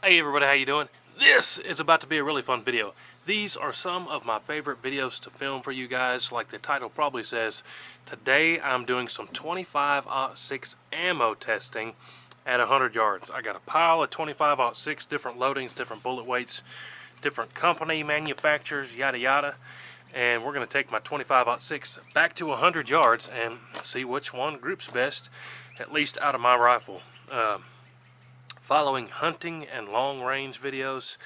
Hey everybody, how you doing? This is about to be a really fun video. These are some of my favorite videos to film for you guys. Like the title probably says, today I'm doing some 25-06 ammo testing at 100 yards. I got a pile of 25-06, different loadings, different bullet weights, different company, manufacturers, yada yada. And we're going to take my 25-06 back to 100 yards and see which one groups best, at least out of my rifle. Following hunting and long range videos,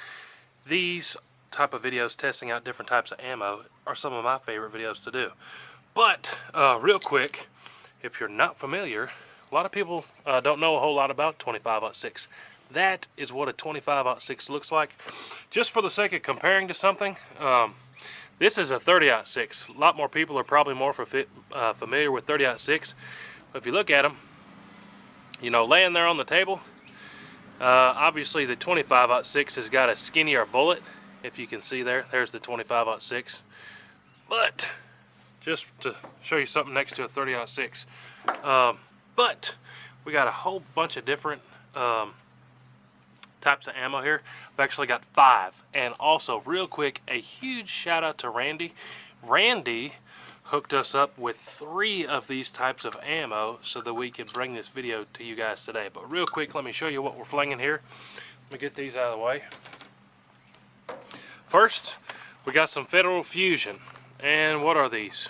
these type of videos testing out different types of ammo are some of my favorite videos to do. But real quick, if you're not familiar, a lot of people don't know a whole lot about 25-06. That is what a 25-06 looks like. Just for the sake of comparing to something, this is a 30-06. A lot more people are probably more familiar with 30-06. But if you look at them, you know, laying there on the table, obviously the 25-06 has got a skinnier bullet. If you can see there's the 25-06. But just to show you something next to a 30-06. But we got a whole bunch of different types of ammo here. I've actually got 5. And also, real quick, a huge shout out to Randy. Randy hooked us up with 3 of these types of ammo so that we could bring this video to you guys today. But real quick, let me show you what we're flinging here. Let me get these out of the way. First, we got some Federal Fusion. And what are these?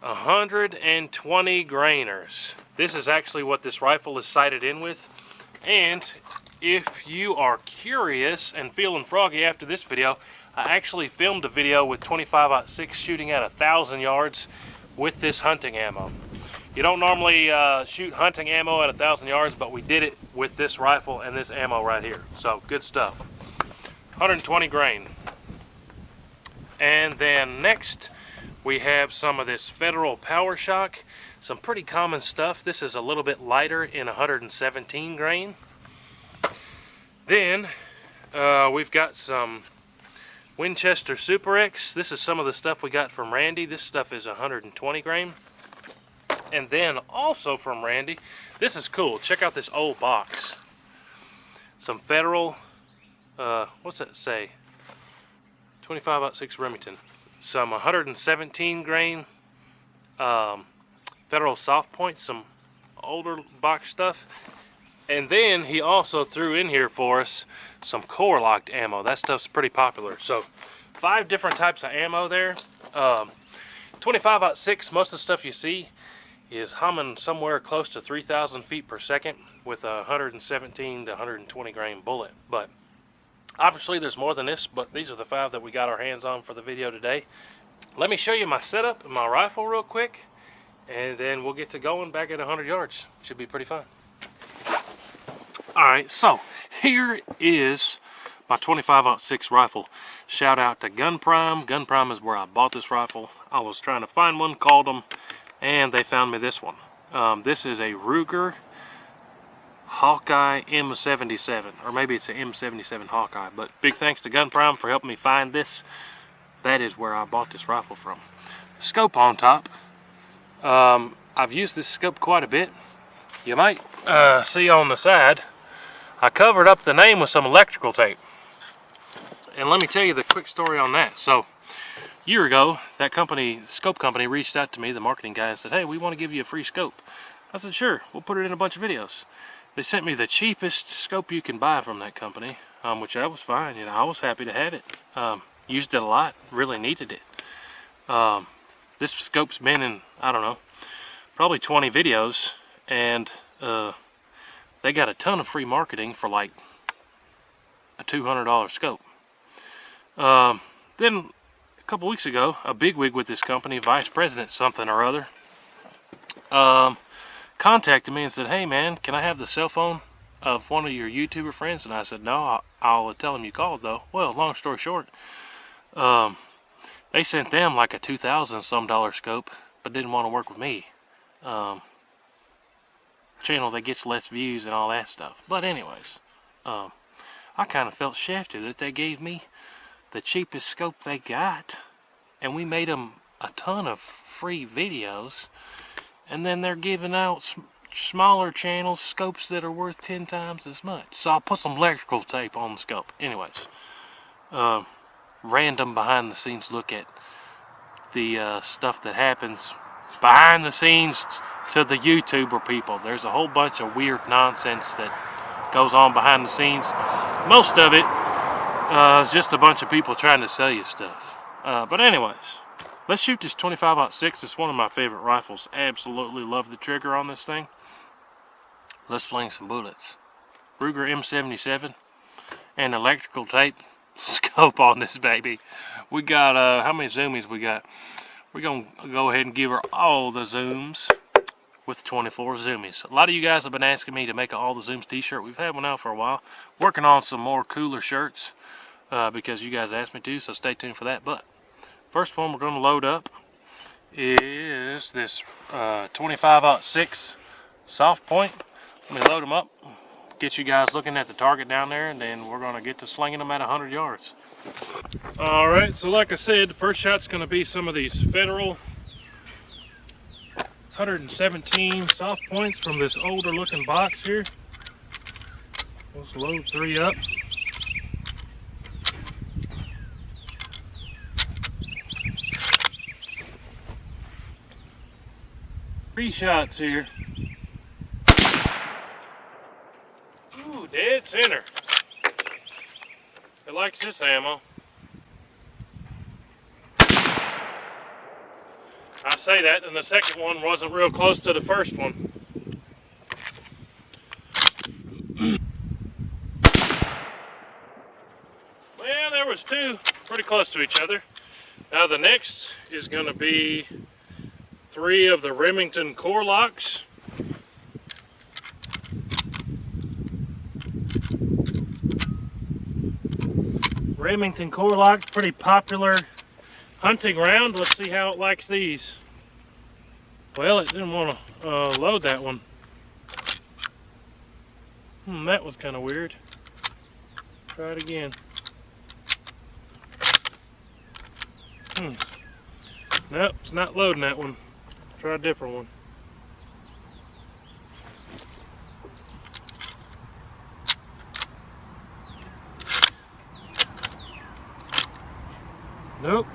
120 grainers. This is actually what this rifle is sighted in with. And if you are curious and feeling froggy after this video, I actually filmed a video with 25-06 shooting at 1,000 yards with this hunting ammo. You don't normally shoot hunting ammo at 1,000 yards, but we did it with this rifle and this ammo right here. So good stuff. 120 grain. And then next we have some of this Federal Power Shock. Some pretty common stuff. This is a little bit lighter in 117 grain. Then we've got some Winchester Super X. This is some of the stuff we got from Randy. This stuff is 120 grain. And then also from Randy, this is cool. Check out this old box. Some Federal, what's that say? 25-06 Remington. Some 117 grain Federal soft points, some older box stuff. And then he also threw in here for us some core locked ammo. That stuff's pretty popular. So 5 different types of ammo there. 25-06, most of the stuff you see is humming somewhere close to 3,000 feet per second with a 117 to 120 grain bullet. But obviously there's more than this, but these are the 5 that we got our hands on for the video today. Let me show you my setup and my rifle real quick, and then we'll get to going back at 100 yards. Should be pretty fun. Alright, so here is my 25-06 rifle. Shout out to Gunprime. Gunprime is where I bought this rifle. I was trying to find one, called them, and they found me this one. This is a Ruger Hawkeye M77, or maybe it's an M77 Hawkeye, but big thanks to Gunprime for helping me find this. That is where I bought this rifle from. The scope on top. I've used this scope quite a bit. You might see on the side, I covered up the name with some electrical tape. And let me tell you the quick story on that. So, a year ago, that company, the scope company, reached out to me, the marketing guy, and said, hey, we want to give you a free scope. I said, sure, we'll put it in a bunch of videos. They sent me the cheapest scope you can buy from that company, which I was fine. You know, I was happy to have it. Used it a lot, really needed it. This scope's been in, I don't know, probably 20 videos, and they got a ton of free marketing for like a $200 scope. Then a couple weeks ago, a bigwig with this company, vice president something or other, contacted me and said, hey man, can I have the cell phone of one of your YouTuber friends? And I said, no, I'll tell him you called though. Well, long story short, they sent them like a $2,000 some scope, but didn't want to work with me. Channel that gets less views and all that stuff. But anyways, I kind of felt shafted that they gave me the cheapest scope they got, and we made them a ton of free videos, and then they're giving out smaller channels, scopes that are worth 10 times as much. So I'll put some electrical tape on the scope. Anyways, random behind the scenes look at the stuff that happens behind the scenes to the YouTuber people. There's a whole bunch of weird nonsense that goes on behind the scenes. Most of it is just a bunch of people trying to sell you stuff. But anyways, let's shoot this 25-06. It's one of my favorite rifles. Absolutely love the trigger on this thing. Let's fling some bullets. Ruger M77 and electrical tape scope on this baby. We got how many zoomies we got? We're gonna go ahead and give her all the zooms with 24 zoomies. A lot of you guys have been asking me to make an all the zooms t-shirt. We've had one out for a while. Working on some more cooler shirts because you guys asked me to, so stay tuned for that. But first one we're going to load up is this 25-06 soft point. Let me load them up, get you guys looking at the target down there, and then we're going to get to slinging them at 100 yards. Alright, so like I said, the first shot's going to be some of these Federal 117 soft points from this older looking box here. Let's load 3 up. Three shots here. Ooh, dead center. It likes this ammo. I say that, and the second one wasn't real close to the first one. Well, there was 2 pretty close to each other. Now the next is going to be 3 of the Remington core locks. Remington core lock, pretty popular hunting round. Let's see how it likes these. Well, it didn't want to load that one. That was kind of weird. Try it again. Nope, it's not loading that one. Try a different one. Nope.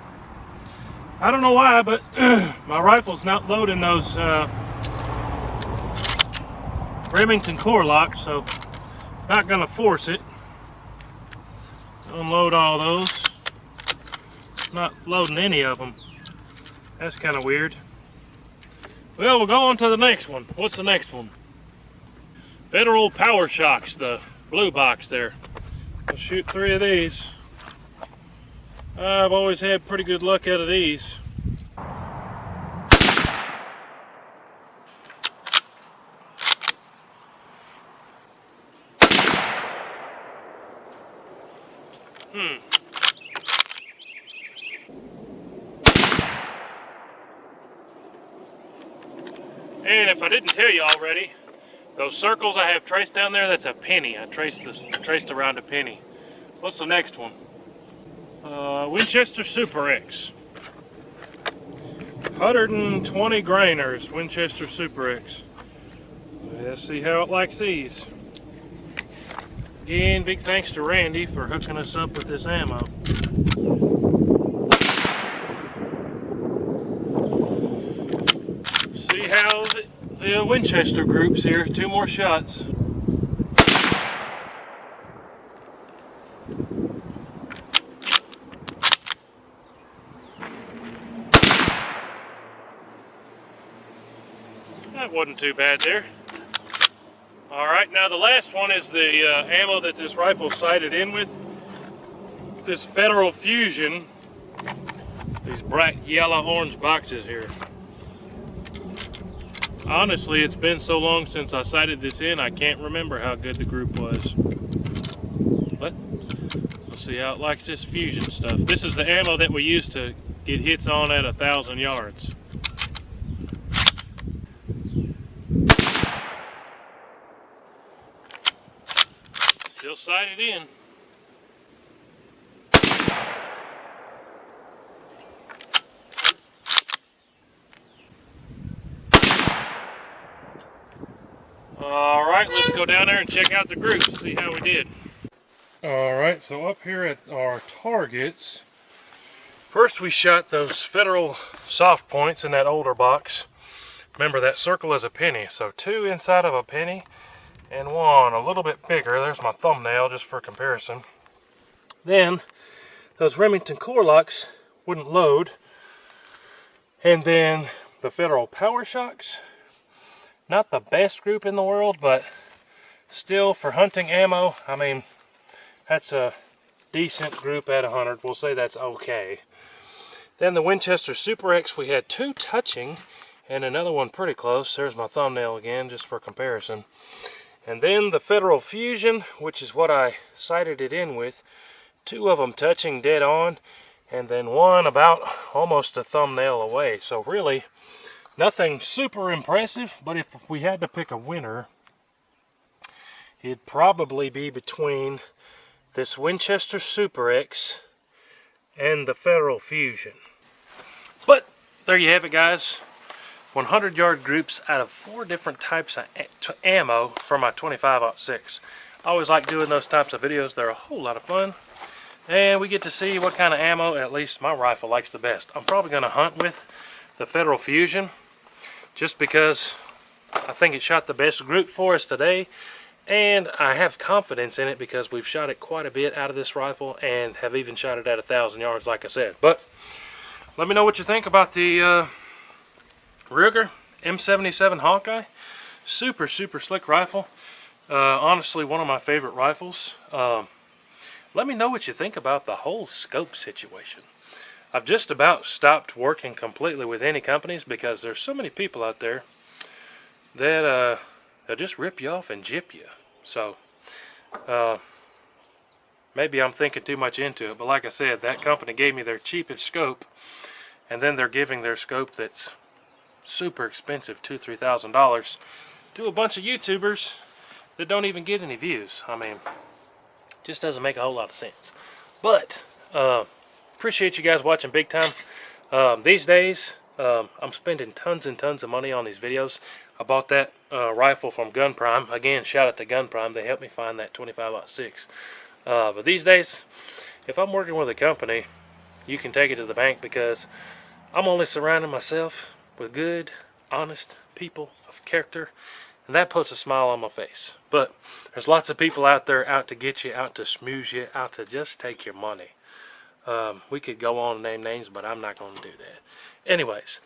I don't know why, but my rifle's not loading those Remington core locks, so not gonna force it. Unload all those. Not loading any of them. That's kind of weird. Well, we'll go on to the next one. What's the next one? Federal Power Shocks, the blue box there. We'll shoot 3 of these. I've always had pretty good luck out of these. And if I didn't tell you already, those circles I have traced down there, that's a penny. I traced around a penny. What's the next one? Winchester Super X. 120 grainers, Winchester Super X. Let's see how it likes these. Again, big thanks to Randy for hooking us up with this ammo. See how the Winchester group's here. 2 more shots. That wasn't too bad there. Alright, now the last one is the ammo that this rifle sighted in with. This Federal Fusion. These bright yellow-orange boxes here. Honestly, it's been so long since I sighted this in, I can't remember how good the group was. But, let's see how it likes this Fusion stuff. This is the ammo that we use to get hits on at 1,000 yards. Still sighted in. Alright, let's go down there and check out the groups, see how we did. Alright, so up here at our targets, first we shot those Federal soft points in that older box. Remember, that circle is a penny, so 2 inside of a penny and 1 a little bit bigger. There's my thumbnail just for comparison. Then those Remington core locks wouldn't load, and then the Federal Power Shocks. Not the best group in the world, but still for hunting ammo, I mean, that's a decent group at 100. We'll say that's okay. Then the Winchester Super X, we had 2 touching and another one pretty close. There's my thumbnail again, just for comparison. And then the Federal Fusion, which is what I sighted it in with, 2 of them touching dead on, and then 1 about almost a thumbnail away. So really, nothing super impressive, but if we had to pick a winner, it'd probably be between this Winchester Super X and the Federal Fusion. But there you have it, guys. 100-yard groups out of 4 different types of ammo for my 25-06. I always like doing those types of videos. They're a whole lot of fun. And we get to see what kind of ammo, at least my rifle, likes the best. I'm probably going to hunt with the Federal Fusion, just because I think it shot the best group for us today, and I have confidence in it because we've shot it quite a bit out of this rifle and have even shot it at 1,000 yards, like I said. But let me know what you think about the Ruger M77 Hawkeye. Super slick rifle. Honestly, one of my favorite rifles. Let me know what you think about the whole scope situation. I've just about stopped working completely with any companies because there's so many people out there that they'll just rip you off and jip you. So maybe I'm thinking too much into it, but like I said, that company gave me their cheapest scope, and then they're giving their scope that's super expensive, $2,000-3,000, to a bunch of YouTubers that don't even get any views. I mean, just doesn't make a whole lot of sense. But appreciate you guys watching big time. These days I'm spending tons and tons of money on these videos. I bought that rifle from Gunprime. Again, shout out to Gunprime. They helped me find that 25-06. But these days, if I'm working with a company, you can take it to the bank, because I'm only surrounding myself with good, honest people of character, and that puts a smile on my face. But there's lots of people out there out to get you, out to smooze you, out to just take your money. We could go on and name names, but I'm not going to do that. Anyways,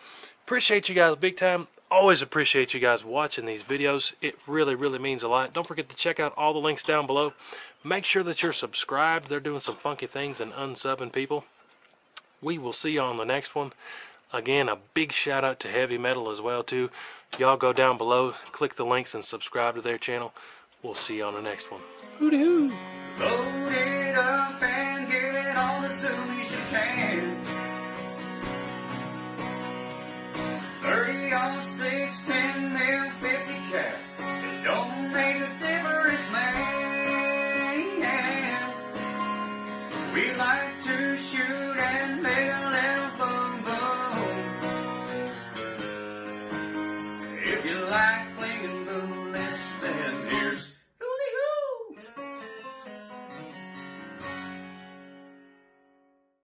appreciate you guys big time. Always appreciate you guys watching these videos. It really means a lot. Don't forget to check out all the links down below. Make sure that you're subscribed. They're doing some funky things and unsubbing people. We will see you on the next one. Again, a big shout out to Heavy Metal as well too. Y'all go down below, click the links, and subscribe to their channel. We'll see you on the next one. Hooty hoo!